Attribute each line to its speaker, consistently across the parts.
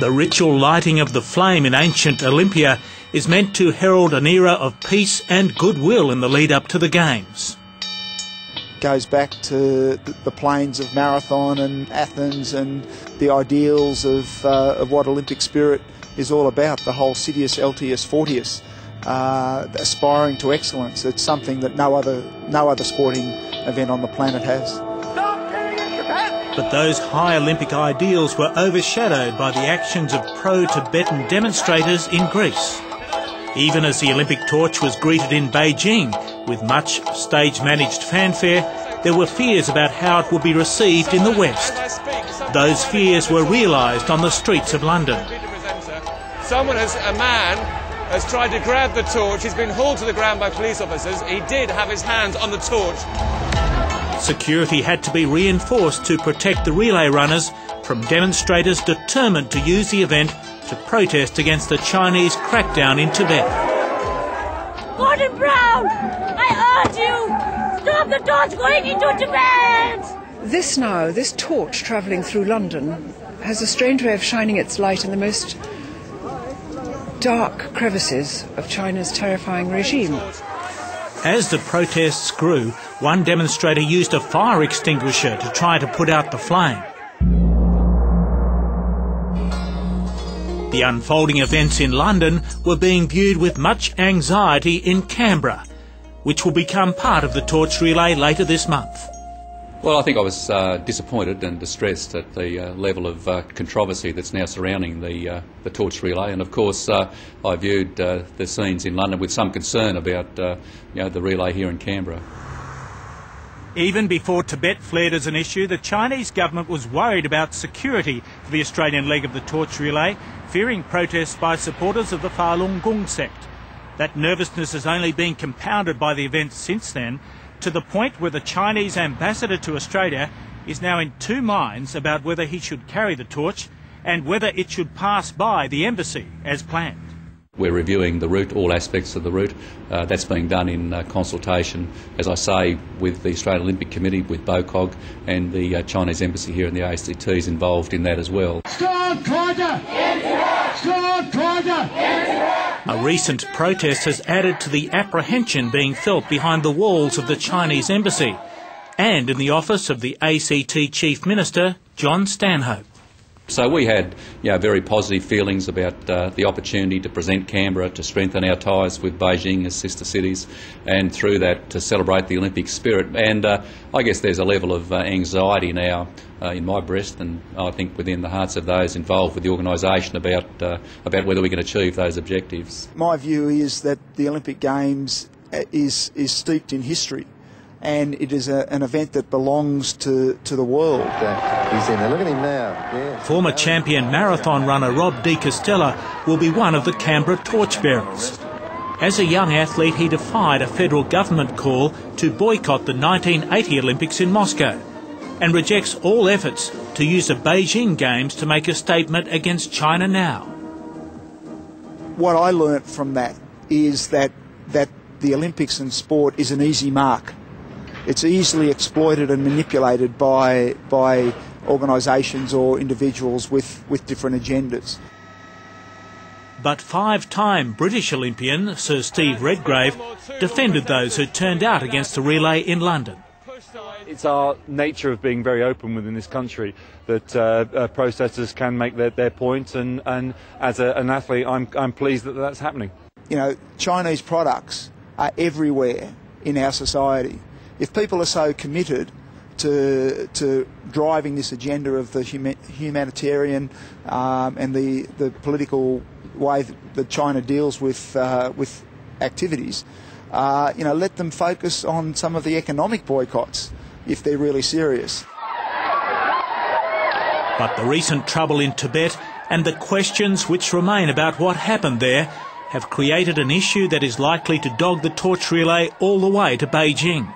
Speaker 1: The ritual lighting of the flame in ancient Olympia is meant to herald an era of peace and goodwill in the lead-up to the Games.
Speaker 2: Goes back to the plains of Marathon and Athens and the ideals of what Olympic spirit is all about, the whole Citius, Altius, Fortius, aspiring to excellence. It's something that no other sporting event on the planet has.
Speaker 1: But those high Olympic ideals were overshadowed by the actions of pro-Tibetan demonstrators in Greece. Even as the Olympic torch was greeted in Beijing with much stage-managed fanfare, there were fears about how it would be received in the West. Those fears were realised on the streets of London.
Speaker 3: A man has tried to grab the torch. He's been hauled to the ground by police officers. He did have his hands on the torch.
Speaker 1: Security had to be reinforced to protect the relay runners from demonstrators determined to use the event to protest against the Chinese crackdown in Tibet.
Speaker 4: Gordon Brown, I urge you, stop the torch going into Tibet!
Speaker 5: This torch travelling through London has a strange way of shining its light in the most dark crevices of China's terrifying regime.
Speaker 1: As the protests grew, one demonstrator used a fire extinguisher to try to put out the flame. The unfolding events in London were being viewed with much anxiety in Canberra, which will become part of the torch relay later this month.
Speaker 6: Well, I think I was disappointed and distressed at the level of controversy that's now surrounding the torch relay, and of course I viewed the scenes in London with some concern about the relay here in Canberra.
Speaker 1: Even before Tibet flared as an issue, the Chinese government was worried about security for the Australian leg of the torch relay, fearing protests by supporters of the Falun Gong sect. That nervousness has only been compounded by the events since then, to the point where the Chinese ambassador to Australia is now in two minds about whether he should carry the torch and whether it should pass by the embassy as planned.
Speaker 6: We're reviewing the route, all aspects of the route. That's being done in consultation, as I say, with the Australian Olympic Committee, with BOCOG, and the Chinese embassy here in the ACT is involved in that as well.
Speaker 1: A recent protest has added to the apprehension being felt behind the walls of the Chinese embassy and in the office of the ACT Chief Minister, John Stanhope.
Speaker 6: So we had very positive feelings about the opportunity to present Canberra, to strengthen our ties with Beijing as sister cities, and through that to celebrate the Olympic spirit. And I guess there's a level of anxiety now in my breast, and I think within the hearts of those involved with the organisation about whether we can achieve those objectives.
Speaker 2: My view is that the Olympic Games is steeped in history, and it is an event that belongs to the world.
Speaker 7: He's in there. Look at him now. Yeah.
Speaker 1: Former champion marathon runner Rob De Castella will be one of the Canberra torchbearers. As a young athlete, he defied a federal government call to boycott the 1980 Olympics in Moscow and rejects all efforts to use the Beijing Games to make a statement against China now.
Speaker 2: What I learnt from that is that the Olympics and sport is an easy mark. It's easily exploited and manipulated by organisations or individuals with different agendas.
Speaker 1: But five-time British Olympian Sir Steve Redgrave defended those who turned out against the relay in London.
Speaker 8: It's our nature of being very open within this country that protesters can make their point, and as an athlete I'm pleased that that's happening.
Speaker 2: Chinese products are everywhere in our society. If people are so committed to driving this agenda of the humanitarian and the political way that China deals with activities, let them focus on some of the economic boycotts if they're really serious.
Speaker 1: But the recent trouble in Tibet and the questions which remain about what happened there have created an issue that is likely to dog the torch relay all the way to Beijing.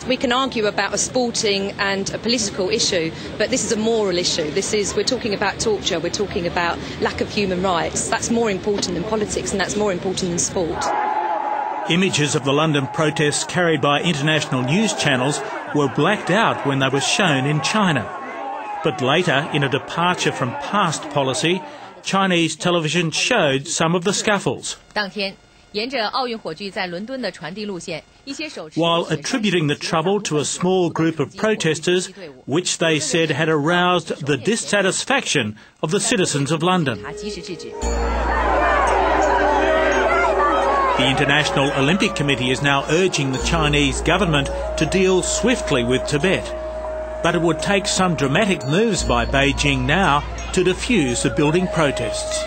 Speaker 9: We can argue about a sporting and a political issue, but this is a moral issue. We're talking about torture, we're talking about lack of human rights. That's more important than politics, and that's more important than sport.
Speaker 1: Images of the London protests carried by international news channels were blacked out when they were shown in China. But later, in a departure from past policy, Chinese television showed some of the scuffles,
Speaker 10: 当天，沿着奥运火炬在伦敦的传递路线，一些手持
Speaker 1: while attributing the trouble to a small group of protesters, which they said had aroused the dissatisfaction of the citizens of London.
Speaker 10: 及时制止。
Speaker 1: The International Olympic Committee is now urging the Chinese government to deal swiftly with Tibet. But it would take some dramatic moves by Beijing now to defuse the building protests.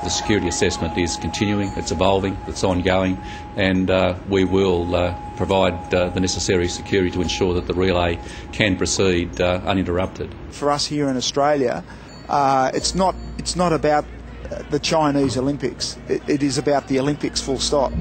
Speaker 6: The security assessment is continuing, it's evolving, it's ongoing, and we will provide the necessary security to ensure that the relay can proceed uninterrupted.
Speaker 2: For us here in Australia, it's not about the Chinese Olympics. It is about the Olympics, full stop.